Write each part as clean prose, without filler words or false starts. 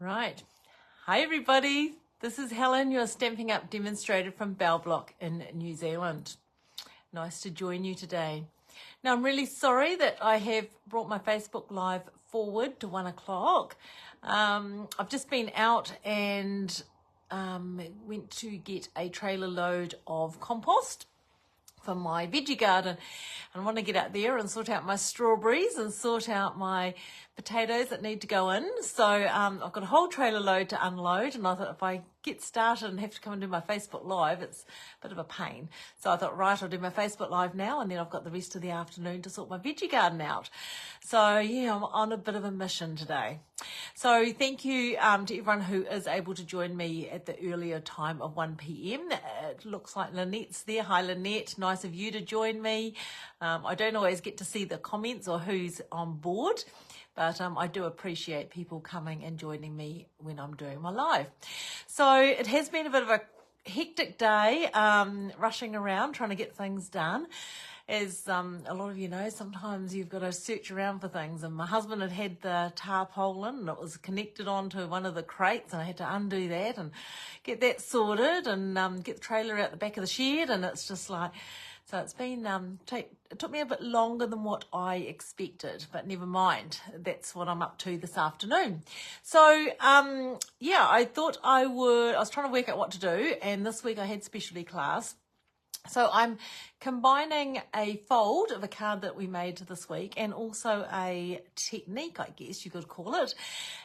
Right. Hi everybody. This is Helen, your Stampin' Up demonstrator from Bell Block in New Zealand. Nice to join you today. Now I'm really sorry that I have brought my Facebook Live forward to 1 o'clock. I've just been out and went to get a trailer load of compost for my veggie garden, and I want to get out there and sort out my strawberries and sort out my potatoes that need to go in. So I've got a whole trailer load to unload, and I thought if I get started and have to come and do my Facebook Live, it's a bit of a pain. So I thought, right, I'll do my Facebook Live now, and then I've got the rest of the afternoon to sort my veggie garden out. So yeah, I'm on a bit of a mission today. So thank you to everyone who is able to join me at the earlier time of 1 p.m. It looks like Lynette's there. Hi Lynette, nice of you to join me. I don't always get to see the comments or who's on board, but I do appreciate people coming and joining me when I'm doing my live. So it has been a bit of a hectic day, rushing around trying to get things done. As a lot of you know, sometimes you've got to search around for things, and my husband had the tarpaulin and it was connected onto one of the crates, and I had to undo that and get that sorted and get the trailer out the back of the shed, and it's just like, so it's been, it took me a bit longer than what I expected, but never mind. That's what I'm up to this afternoon. So, yeah, I thought I was trying to work out what to do, and this week I had specialty class. So I'm combining a fold of a card that we made this week and also a technique, I guess you could call it,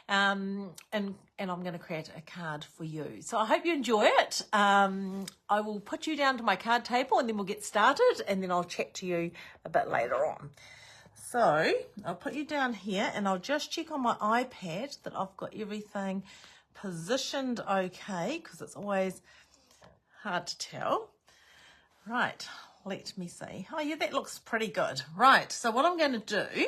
and I'm going to create a card for you. So I hope you enjoy it. I will put you down to my card table and then we'll get started, and then I'll chat to you a bit later on. So I'll put you down here and I'll just check on my iPad that I've got everything positioned okay, because it's always hard to tell. Right, let me see. Oh yeah, that looks pretty good. Right, so what I'm going to do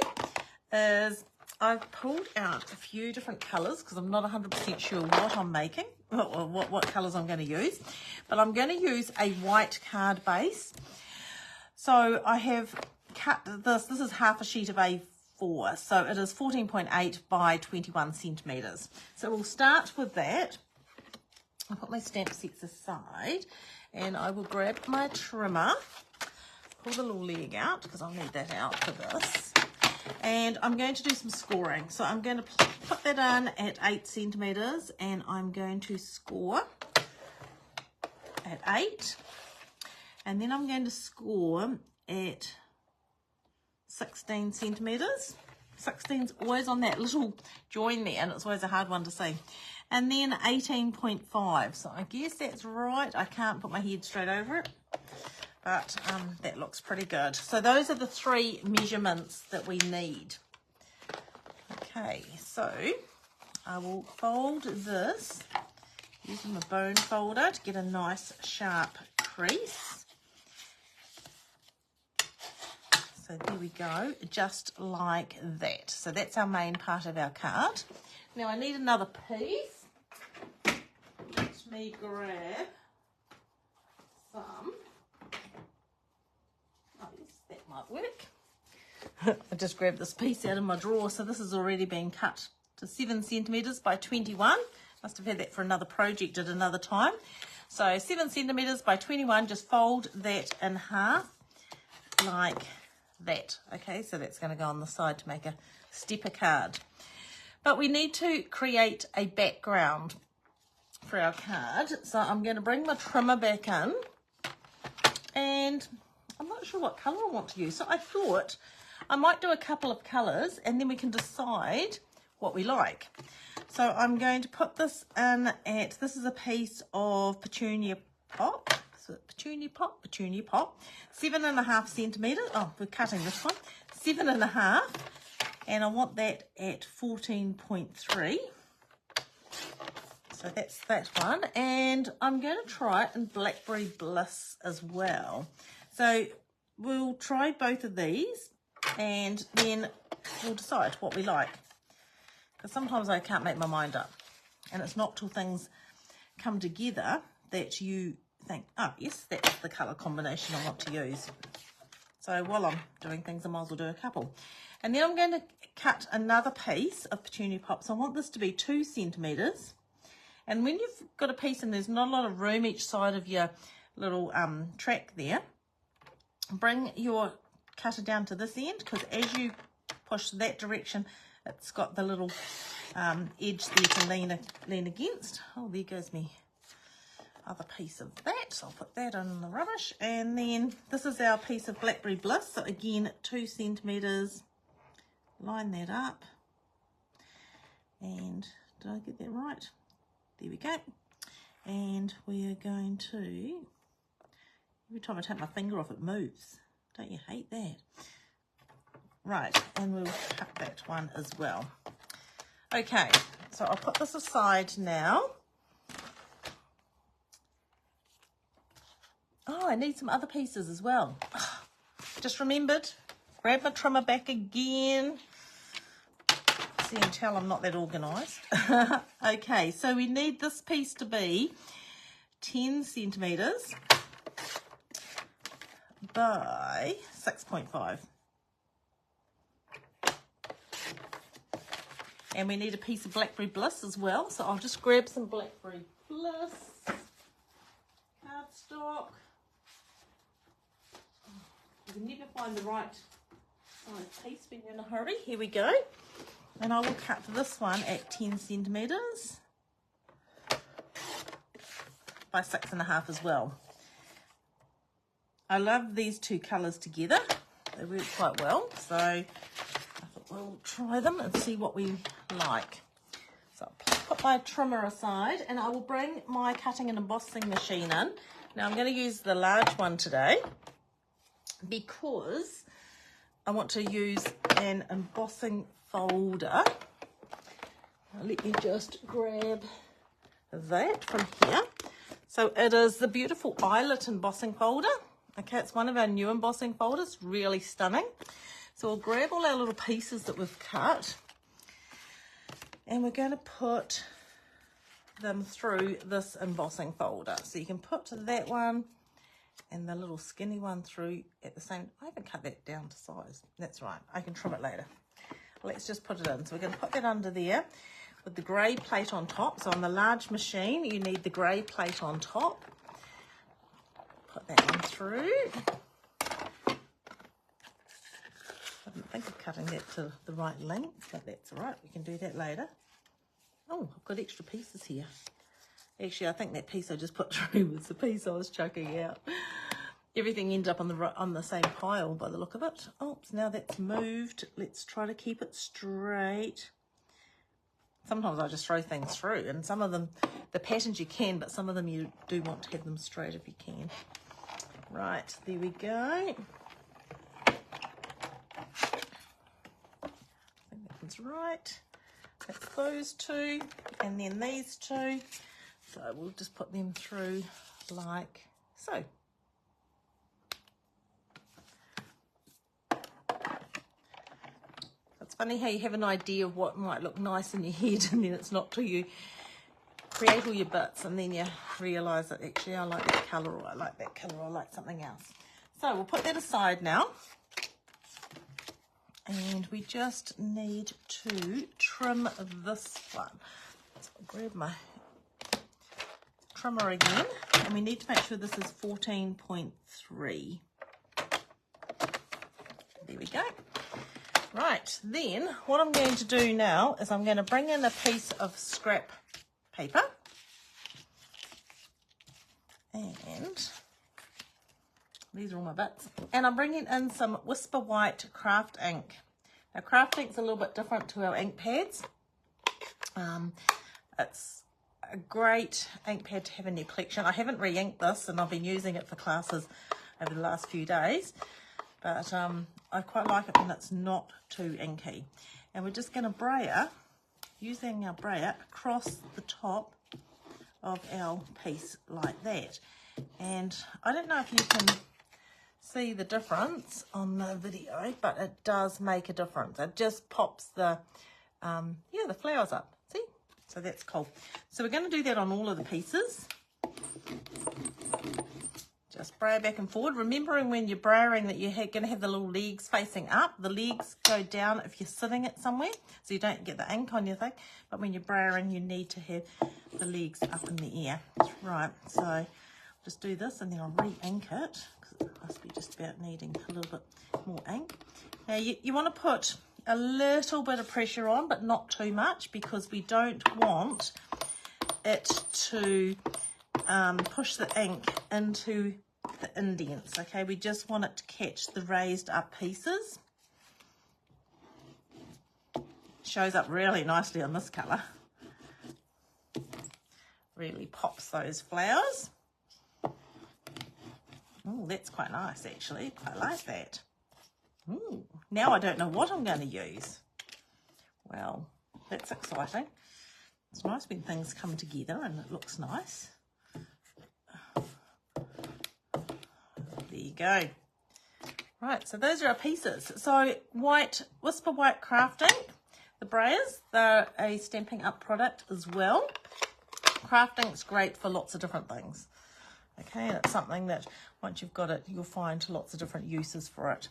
is I've pulled out a few different colours because I'm not 100% sure what I'm making, or what colours I'm going to use. But I'm going to use a white card base. So I have cut this. This is half a sheet of A4. So it is 14.8 by 21 centimetres. So we'll start with that. I'll put my stamp sets aside. And I will grab my trimmer, pull the little leg out because I'll need that out for this. And I'm going to do some scoring. So I'm going to put that in at 8 centimetres and I'm going to score at 8. And then I'm going to score at 16 centimetres. 16's always on that little join there, and it's always a hard one to see. And then 18.5, so I guess that's right. I can't put my head straight over it, but that looks pretty good. So those are the three measurements that we need. Okay, so I will fold this using the bone folder to get a nice sharp crease. So there we go, just like that. So that's our main part of our card. Now I need another piece. Let me grab some. Oh yes, that might work. I just grabbed this piece out of my drawer. So this has already been cut to 7 centimetres by 21. Must have had that for another project at another time. So 7 centimetres by 21, just fold that in half like that. Okay, so that's going to go on the side to make a stepper card. But we need to create a background for our card. So I'm going to bring my trimmer back in, and I'm not sure what colour I want to use. So I thought I might do a couple of colours and then we can decide what we like. So I'm going to put this in at, this is a piece of petunia pop. So petunia pop, 7.5 centimetres. Oh, we're cutting this one. 7.5, and I want that at 14.3. So that's that one, and I'm going to try it in Blackberry Bliss as well. So we'll try both of these and then we'll decide what we like. Because sometimes I can't make my mind up, and it's not till things come together that you think, oh yes, that's the colour combination I want to use. So while I'm doing things, I might as well do a couple. And then I'm going to cut another piece of petunia pop. So I want this to be 2 centimetres. And when you've got a piece and there's not a lot of room each side of your little track there, bring your cutter down to this end, because as you push that direction, it's got the little edge there to lean against. Oh, there goes me other piece of that. So I'll put that in the rubbish. And then this is our piece of Blackberry Bliss. So again, 2 centimetres. Line that up. And did I get that right? There we go. And we are going to, every time I take my finger off it moves. Don't you hate that? Right, and we'll cut that one as well. Okay, so I'll put this aside now. Oh, I need some other pieces as well. Just remembered, grab my trimmer back again. See and tell I'm not that organised. Okay, so we need this piece to be 10 centimetres by 6.5. And we need a piece of Blackberry Bliss as well. So I'll just grab some Blackberry Bliss cardstock. You can never find the right size piece when you're in a hurry. Here we go. And I will cut this one at 10 centimetres by 6.5 as well. I love these two colours together. They work quite well. So I thought we'll try them and see what we like. So I'll put my trimmer aside and I will bring my cutting and embossing machine in. Now I'm going to use the large one today because I want to use an embossing folder. Now let me just grab that from here. So it is the beautiful eyelet embossing folder. Okay, it's one of our new embossing folders, really stunning. So we'll grab all our little pieces that we've cut and we're going to put them through this embossing folder. So you can put that one and the little skinny one through at the same. I haven't cut that down to size. That's right, I can trim it later. Let's just put it in. So we're going to put that under there with the grey plate on top. So on the large machine, you need the grey plate on top. Put that one through. I didn't think of cutting that to the right length, but that's all right. We can do that later. Oh, I've got extra pieces here. Actually, I think that piece I just put through was the piece I was chucking out. Everything ended up on the same pile by the look of it. Oops, now that's moved. Let's try to keep it straight. Sometimes I just throw things through, and some of them, the patterns you can, but some of them you do want to have them straight if you can. Right, there we go. I think that one's right. That's those two, and then these two. So we'll just put them through like so. It's funny how you have an idea of what might look nice in your head and then it's not till you create all your bits and then you realise that actually I like that colour or I like that colour or I like something else. So we'll put that aside now. And we just need to trim this one. So I'll grab my trimmer again, and we need to make sure this is 14.3. There we go. Right, then what I'm going to do now is I'm going to bring in a piece of scrap paper and these are all my bits, and I'm bringing in some Whisper White craft ink. Now craft ink's a little bit different to our ink pads. It's a great ink pad to have in your collection. I haven't re-inked this and I've been using it for classes over the last few days, but I quite like it when it's not too inky. And we're just going to brayer, using our brayer, across the top of our piece like that. And I don't know if you can see the difference on the video, but it does make a difference. It just pops the the flowers up. See? So that's cool. So we're going to do that on all of the pieces. Just brayer back and forward, remembering when you're brayering that you're going to have the little legs facing up. The legs go down if you're sitting it somewhere, so you don't get the ink on your thing. But when you're brayering, you need to have the legs up in the air. Right, so I'll just do this and then I'll re-ink it, because it must be just about needing a little bit more ink. Now you want to put a little bit of pressure on, but not too much, because we don't want it to push the ink into the indents. Okay, we just want it to catch the raised up pieces. Shows up really nicely on this colour. Really pops those flowers. Oh, that's quite nice actually. Quite like that. Ooh, now I don't know what I'm going to use. Well, that's exciting. It's nice when things come together and it looks nice. There you go. Right, so those are our pieces. So Whisper White Craft Ink, the Brayers, they're a Stampin' Up product as well. Craft ink's great for lots of different things. Okay, and it's something that once you've got it, you'll find lots of different uses for it.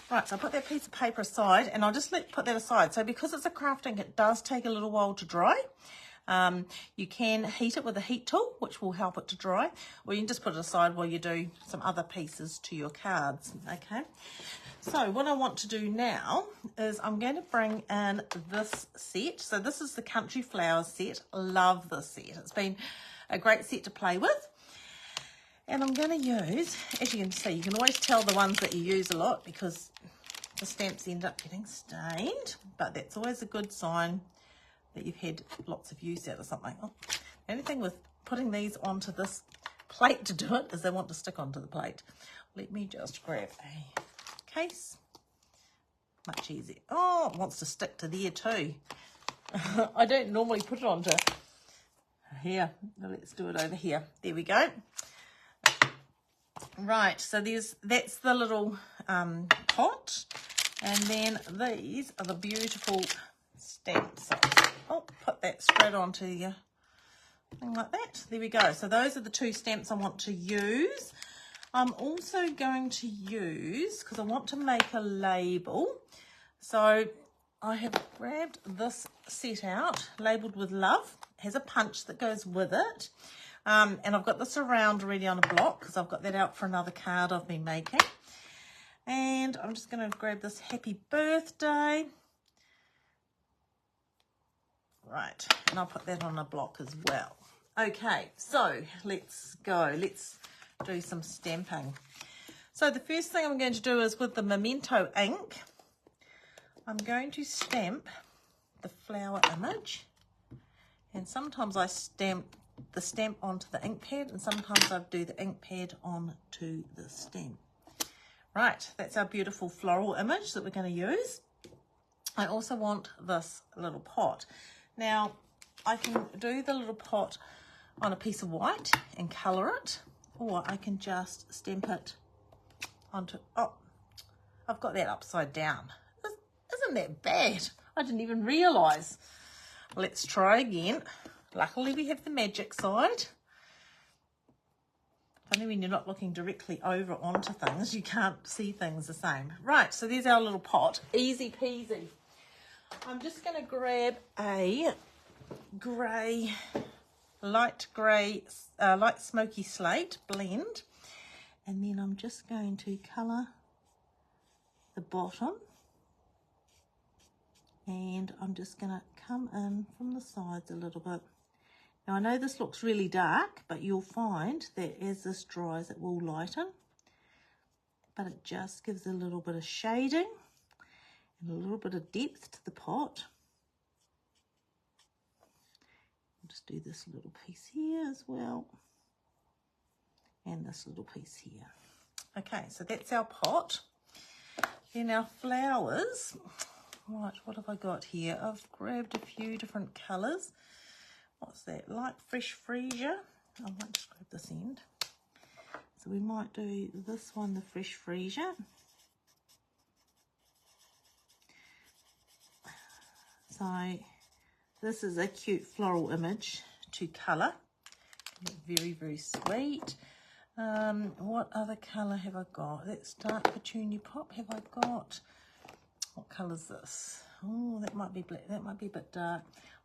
Right, so I'll put that piece of paper aside, and I'll just put that aside. So because it's a craft ink, it does take a little while to dry. You can heat it with a heat tool, which will help it to dry, or you can just put it aside while you do some other pieces to your cards. Okay, so what I want to do now is I'm going to bring in this set. So this is the Country Flowers set. Love this set. It's been a great set to play with. And I'm going to use, as you can see, you can always tell the ones that you use a lot because the stamps end up getting stained, but that's always a good sign that you've had lots of use out of something. Oh, the only thing with putting these onto this plate to do it is they want to stick onto the plate. Let me just grab a case. Much easier. Oh, it wants to stick to there too. I don't normally put it onto here. Let's do it over here. There we go. Right, so that's the little pot, and then these are the beautiful stamps. Oh, put that straight onto your thing like that. There we go. So those are the two stamps I want to use. I'm also going to use, because I want to make a label, so I have grabbed this set out, labelled with love. It has a punch that goes with it. And I've got this around already on a block because I've got that out for another card I've been making. And I'm just going to grab this happy birthday. Right, and I'll put that on a block as well. Okay, so let's go. Let's do some stamping. So the first thing I'm going to do is with the Memento ink, I'm going to stamp the flower image. And sometimes I stamp the stamp onto the ink pad, and sometimes I do the ink pad onto the stamp. Right, that's our beautiful floral image that we're going to use. I also want this little pot. Now, I can do the little pot on a piece of white and colour it, or I can just stamp it onto, oh, I've got that upside down. Isn't that bad? I didn't even realise. Let's try again. Luckily we have the magic side. Funny when you're not looking directly over onto things, you can't see things the same. Right, so there's our little pot. Easy peasy. I'm just going to grab a grey, light smoky slate blend, and then I'm just going to colour the bottom, and I'm just going to come in from the sides a little bit. Now I know this looks really dark, but you'll find that as this dries it will lighten, but it just gives a little bit of shading and a little bit of depth to the pot. I'll just do this little piece here as well, and this little piece here. Okay, so that's our pot. Then our flowers. Right, what have I got here? I've grabbed a few different colours. What's that? Light fresh freesia. I might just grab this end. So we might do this one, the fresh freesia. So this is a cute floral image to colour. Very, very sweet. What other colour have I got? That's dark petunia pop. Have I got? What colour is this? Oh, that might be black. That might be a bit dark.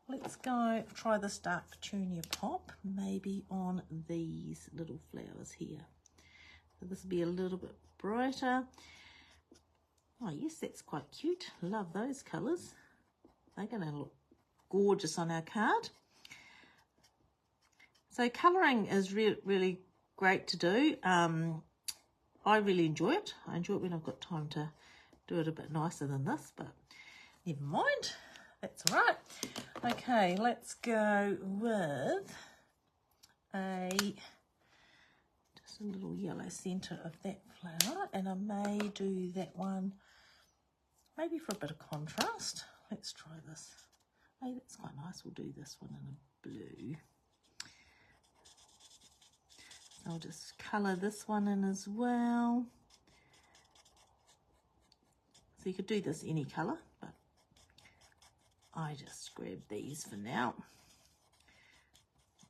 Let's go try this dark petunia pop, maybe on these little flowers here. So this will be a little bit brighter. Oh yes, that's quite cute. Love those colours. They're going to look gorgeous on our card. So colouring is really great to do. I really enjoy it. I enjoy it when I've got time to do it a bit nicer than this, but never mind. That's all right. Okay, let's go with just a little yellow centre of that flower, and I may do that one maybe for a bit of contrast. Let's try this. Hey, that's quite nice. We'll do this one in a blue. I'll just colour this one in as well. So you could do this any colour, but I just grab these for now.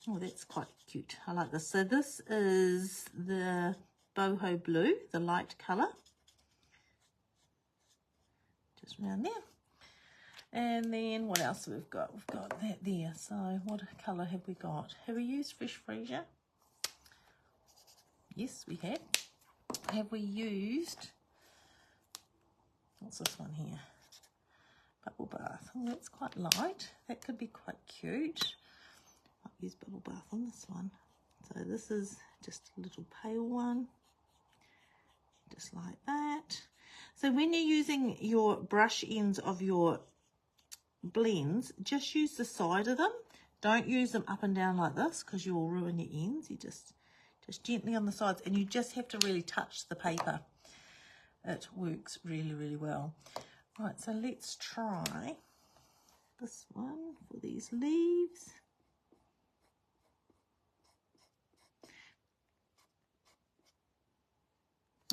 Oh, that's quite cute. I like this. So this is the boho blue, the light colour. Just around there. And then what else have we got? We've got that there. So what colour have we got? Have we used Fresh Freesia? Yes, we have. Have we used, what's this one here? Bubble Bath. Oh, that's quite light. That could be quite cute. I'll use Bubble Bath on this one. So this is just a little pale one. Just like that. So when you're using your brush ends of your blends, just use the side of them. Don't use them up and down like this because you will ruin your ends. You just gently on the sides, and you just have to really touch the paper. It works really well. Right, so let's try this one for these leaves.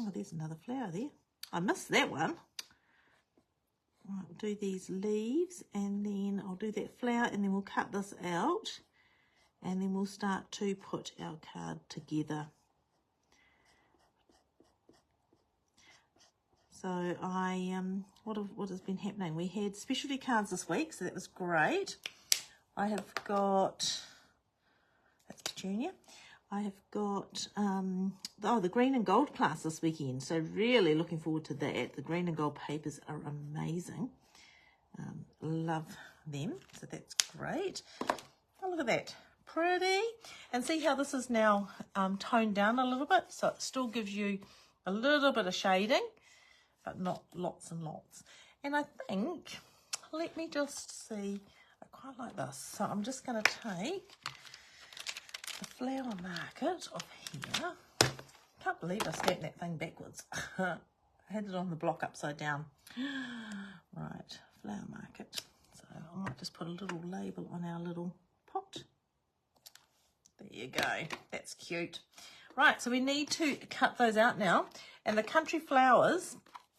Oh, there's another flower there. I missed that one. Right, we'll do these leaves, and then I'll do that flower, and then we'll cut this out, and then we'll start to put our card together. So what has been happening? We had specialty cards this week, so that was great. I have got, that's petunia. I have got the green and gold class this weekend, so really looking forward to that. The green and gold papers are amazing. Love them, so that's great. Oh, look at that, pretty. And see how this is now toned down a little bit, so it still gives you a little bit of shading, but not lots and lots. And I think, let me just see, I quite like this. So I'm just going to take the flower market off here. Can't believe I stamped that thing backwards. I had it on the block upside down. Right, flower market. So I might just put a little label on our little pot. There you go. That's cute. Right, so we need to cut those out now. And the Country Flowers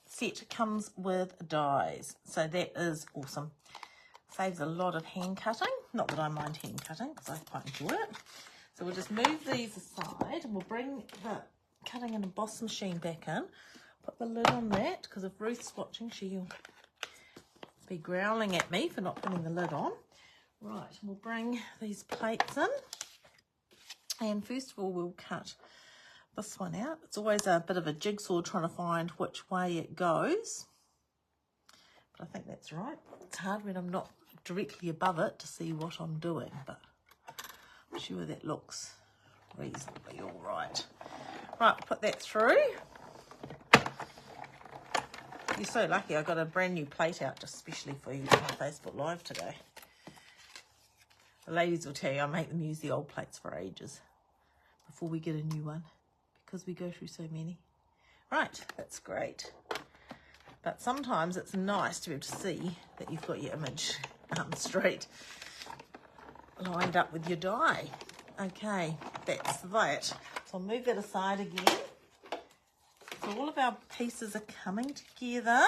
set comes with dies. So that is awesome. Saves a lot of hand cutting. Not that I mind hand cutting, because I quite enjoy it. So we'll just move these aside, and we'll bring the cutting and emboss machine back in. Put the lid on that, because if Ruth's watching, she'll be growling at me for not putting the lid on. Right, we'll bring these plates in. And first of all, we'll cut this one out. It's always a bit of a jigsaw trying to find which way it goes. But I think that's right. It's hard when I'm not directly above it to see what I'm doing, but I'm sure that looks reasonably all right. Right, put that through. You're so lucky I got a brand new plate out just especially for you on Facebook Live today. The ladies will tell you I make them use the old plates for ages before we get a new one because we go through so many. Right, that's great. But sometimes it's nice to be able to see that you've got your image straight, lined up with your die. Okay, that's that. So I'll move that aside again. So all of our pieces are coming together.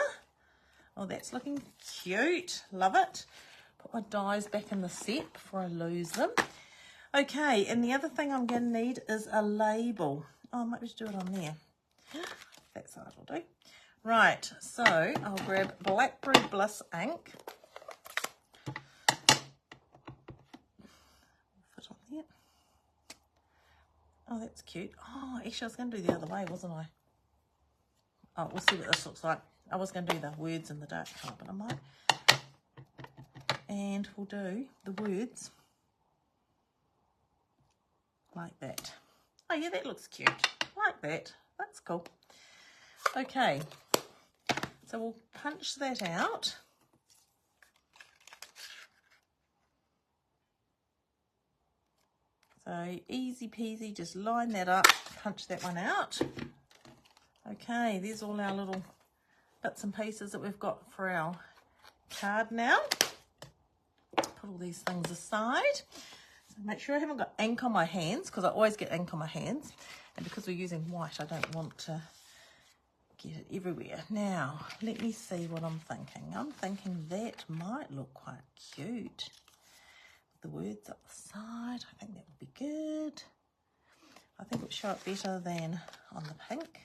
Oh, that's looking cute. Love it. Put my dies back in the set before I lose them. Okay, and the other thing I'm going to need is a label. Oh, I might just do it on there. That side will do. Right, so I'll grab Blackberry Bliss ink. Fit on there. Oh, that's cute. Oh, actually, I was going to do the other way, wasn't I? Oh, we'll see what this looks like. I was going to do the words in the dark colour, but I might. And we'll do the words like that. Oh, yeah, that looks cute. Like that. That's cool. Okay, so we'll punch that out. So easy peasy, just line that up, punch that one out. Okay, there's all our little bits and pieces that we've got for our card now. Put all these things aside. So make sure I haven't got ink on my hands, because I always get ink on my hands. And because we're using white, I don't want to get it everywhere. Now, let me see what I'm thinking. I'm thinking that might look quite cute. The words up the side, I think that would be good. I think it would show it better than on the pink.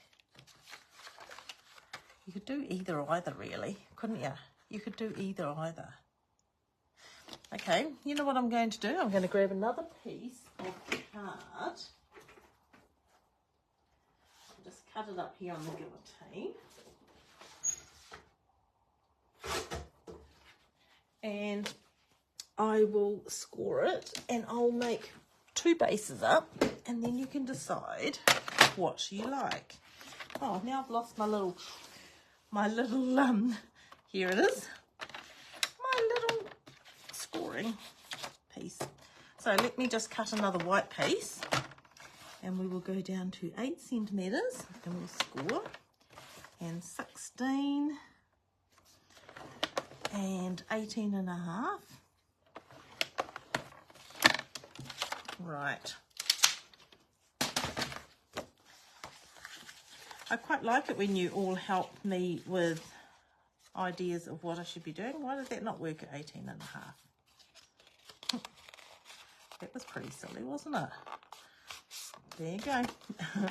You could do either really, couldn't you? You could do either. Okay, you know what I'm going to do? I'm going to grab another piece of card. Just cut it up here on the guillotine. And I will score it, and I'll make 2 bases up, and then you can decide what you like. Oh, now I've lost my little here it is, my little scoring piece. So let me just cut another white piece, and we will go down to 8 centimeters, and we'll score, and 16, and 18 and a half. Right. I quite like it when you all help me with ideas of what I should be doing. Why did that not work at 18 and a half? That was pretty silly, wasn't it? There you go. Yeah.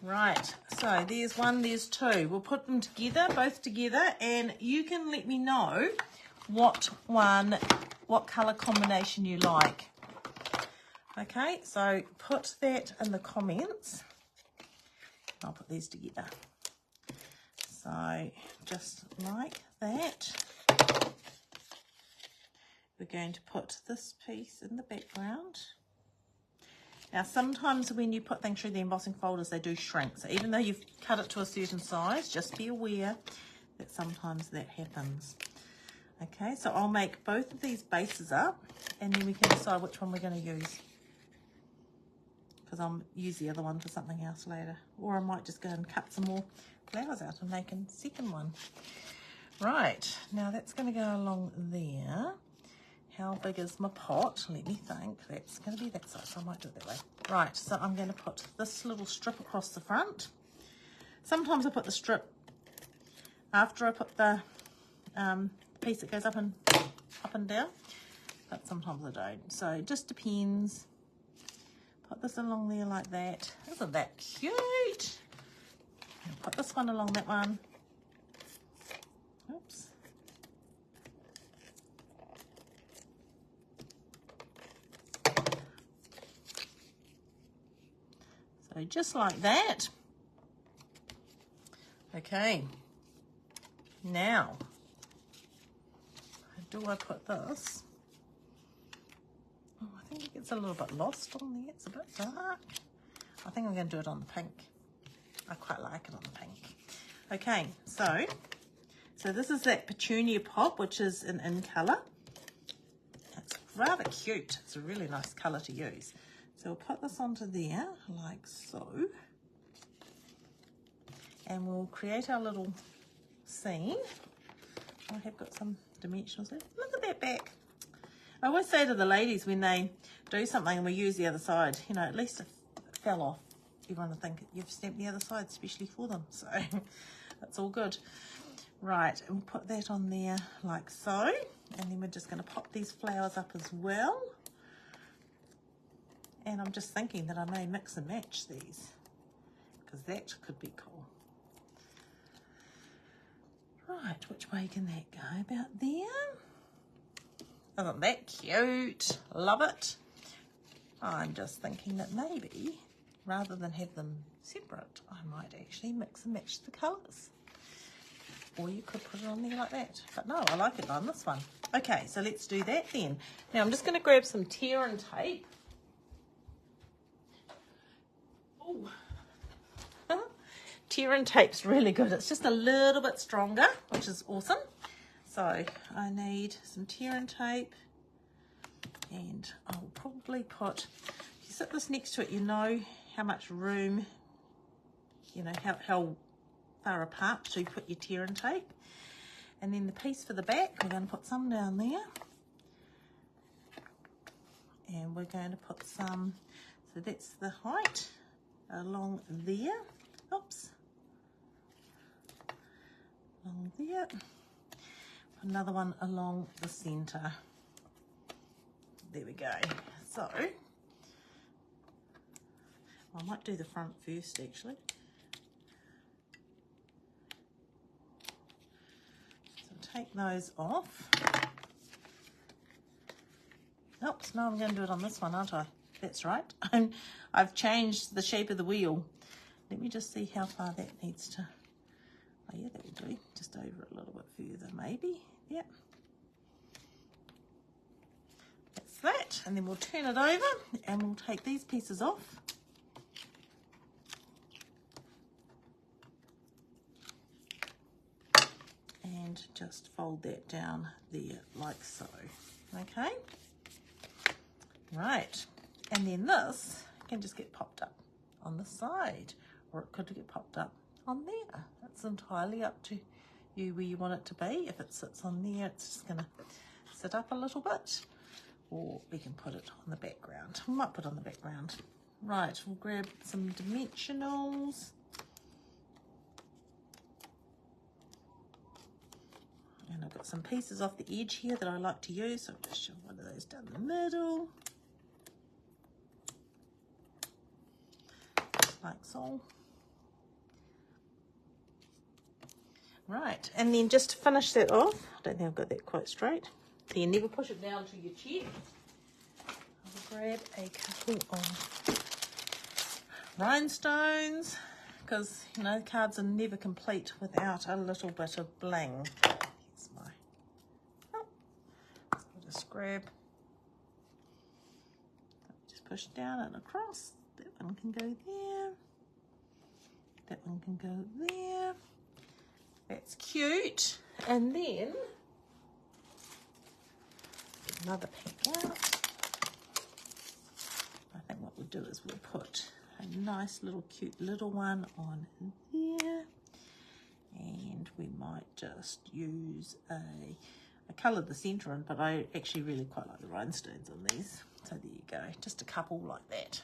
Right, so there's 1, there's 2. We'll put them together, both together, and you can let me know what colour combination you like. Okay, so put that in the comments. I'll put these together. So just like that. We're going to put this piece in the background. Now, sometimes when you put things through the embossing folders, they do shrink. So even though you've cut it to a certain size, just be aware that sometimes that happens. Okay, so I'll make both of these bases up, and then we can decide which one we're going to use, because I'll use the other one for something else later. Or I might just go and cut some more flowers out and make a second one. Right, now that's going to go along there. How big is my pot? Let me think. That's going to be that size, so I might do it that way. Right, so I'm going to put this little strip across the front. Sometimes I put the strip after I put the piece that goes up and down, but sometimes I don't. So it just depends. Put this along there like that. Isn't that cute? And put this one along that one. Oops. So just like that. Okay. Now, how do I put this? Oh, I think it gets a little bit lost on there. It's a bit dark. I think I'm going to do it on the pink. I quite like it on the pink. Okay, so this is that petunia pop, which is in colour. It's rather cute. It's a really nice colour to use. So we'll put this onto there, like so. And we'll create our little scene. I have got some dimensionals there. Look at that back. I always say to the ladies when they do something and we use the other side, you know, at least if it fell off, everyone will think you've stamped the other side, especially for them. So That's all good. Right, and we'll put that on there like so. And then we're just going to pop these flowers up as well. And I'm just thinking that I may mix and match these, because that could be cool. Right, which way can that go? About there. Isn't that cute? Love it. I'm just thinking that maybe, rather than have them separate, I might actually mix and match the colours. Or you could put it on there like that. But no, I like it on this one. Okay, so let's do that then. Now I'm just going to grab some tear and tape. Oh, tear and tape's really good. It's just a little bit stronger, which is awesome. So I need some tear and tape, and I'll probably put, if you sit this next to it, you know how much room, you know, how far apart to put your tear and tape. And then the piece for the back, we're going to put some down there. And we're going to put some, so that's the height, along there. Oops. Along there. Another one along the centre. There we go. So, I might do the front first actually. So take those off. Oops, no, I'm going to do it on this one, aren't I? That's right. I've changed the shape of the wheel. Let me just see how far that needs to. Oh yeah, that will do. Just over a little bit further, maybe. Yep. That's that. And then we'll turn it over and we'll take these pieces off. And just fold that down there like so. Okay. Right. And then this can just get popped up on the side, or it could get popped up on there. It's entirely up to you where you want it to be. If it sits on there, it's just going to sit up a little bit, or we can put it on the background. We might put it on the background. Right, we'll grab some dimensionals. And I've got some pieces off the edge here that I like to use, so I'll just shove one of those down the middle. Like so. Right, and then just to finish that off, I don't think I've got that quite straight. So you never push it down to your chair. I'll grab a couple of rhinestones, because you know cards are never complete without a little bit of bling. Here's my. Oh, so I'll just grab. Just push down and across. That one can go there. That one can go there. That's cute. And then get another pack out. I think what we'll do is we'll put a nice little cute little one on there. And we might just use I coloured the centre in, but I actually really quite like the rhinestones on these. So there you go, just a couple like that.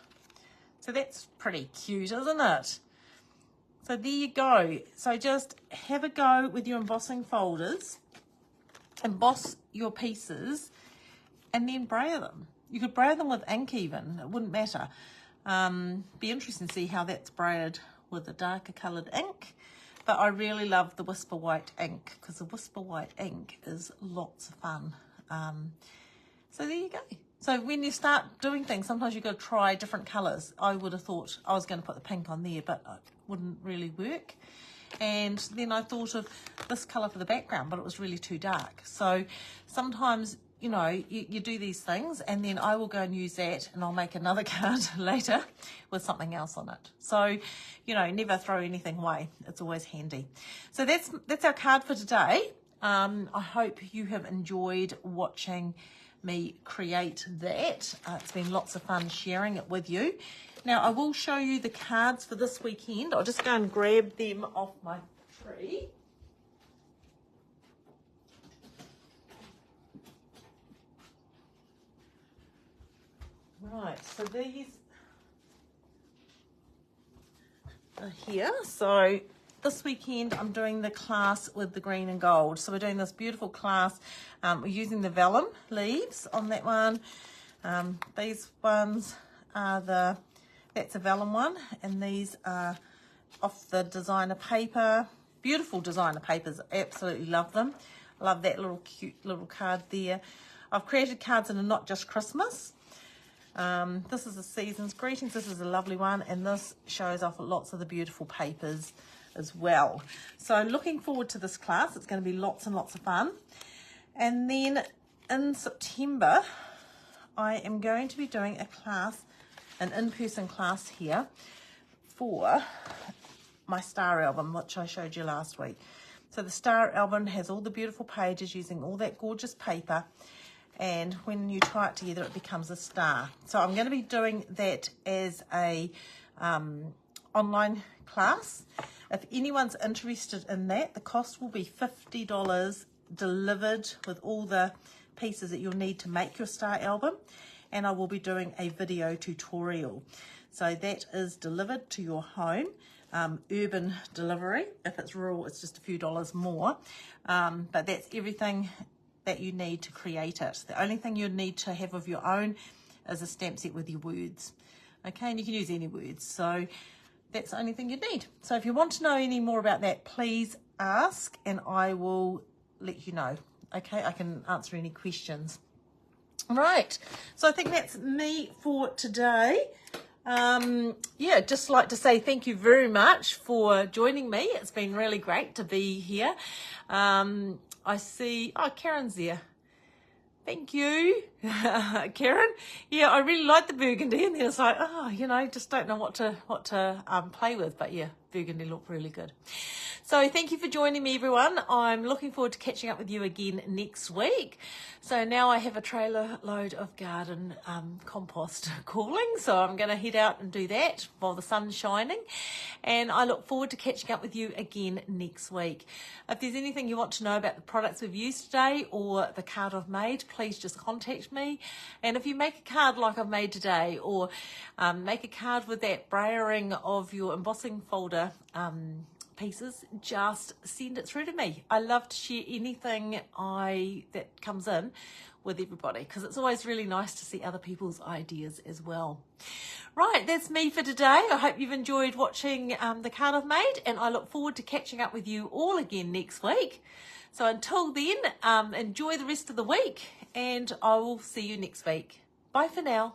So that's pretty cute, isn't it? So there you go. So just have a go with your embossing folders, emboss your pieces, and then brayer them. You could brayer them with ink even, it wouldn't matter. Be interesting to see how that's brayered with a darker coloured ink. But I really love the Whisper White ink, because the Whisper White ink is lots of fun. So there you go. So when you start doing things, sometimes you've got to try different colours. I would have thought I was going to put the pink on there, but it wouldn't really work. And then I thought of this colour for the background, but it was really too dark. So sometimes, you know, you do these things, and then I will go and use that, and I'll make another card later with something else on it. So, you know, never throw anything away. It's always handy. So that's our card for today. I hope you have enjoyed watching me create that. It's been lots of fun sharing it with you. Now I will show you the cards for this weekend. I'll just go and grab them off my tree. Right, so these are here. So this weekend I'm doing the class with the green and gold. So we're doing this beautiful class. We're using the vellum leaves on that one. These ones are that's a vellum one, and these are off the designer paper. Beautiful designer papers, absolutely love them. Love that little cute little card there. I've created cards that are not just Christmas. This is a season's greetings. This is a lovely one, and this shows off lots of the beautiful papers as well. So looking forward to this class. It's going to be lots and lots of fun. And then in September, I am going to be doing a class, an in-person class here for my star album, which I showed you last week. So the star album has all the beautiful pages using all that gorgeous paper, and when you tie it together it becomes a star. So I'm going to be doing that as a online class. If anyone's interested in that, the cost will be $50 delivered with all the pieces that you'll need to make your star album, and I will be doing a video tutorial. So that is delivered to your home. Urban delivery. If it's rural, it's just a few dollars more, but that's everything that you need to create it. The only thing you need to have of your own is a stamp set with your words, okay, and you can use any words. So that's the only thing you need. So if you want to know any more about that, please ask and I will let you know. Okay, I can answer any questions. Right, so I think that's me for today. Yeah, just like to say thank you very much for joining me. It's been really great to be here. I see, oh, Karen's there. Thank you, Karen. Yeah, I really like the burgundy, and then it's like, oh, you know, just don't know what to play with, but yeah, burgundy looked really good. So thank you for joining me, everyone. I'm looking forward to catching up with you again next week. So now I have a trailer load of garden compost cooling, so I'm going to head out and do that while the sun's shining, and I look forward to catching up with you again next week. If there's anything you want to know about the products we've used today or the card I've made, please just contact me. And if you make a card like I've made today, or make a card with that brayering of your embossing folder pieces, just send it through to me. I love to share anything that comes in with everybody, because it's always really nice to see other people's ideas as well. Right, that's me for today. I hope you've enjoyed watching the card I've made, and I look forward to catching up with you all again next week. So until then, enjoy the rest of the week, and I will see you next week. Bye for now.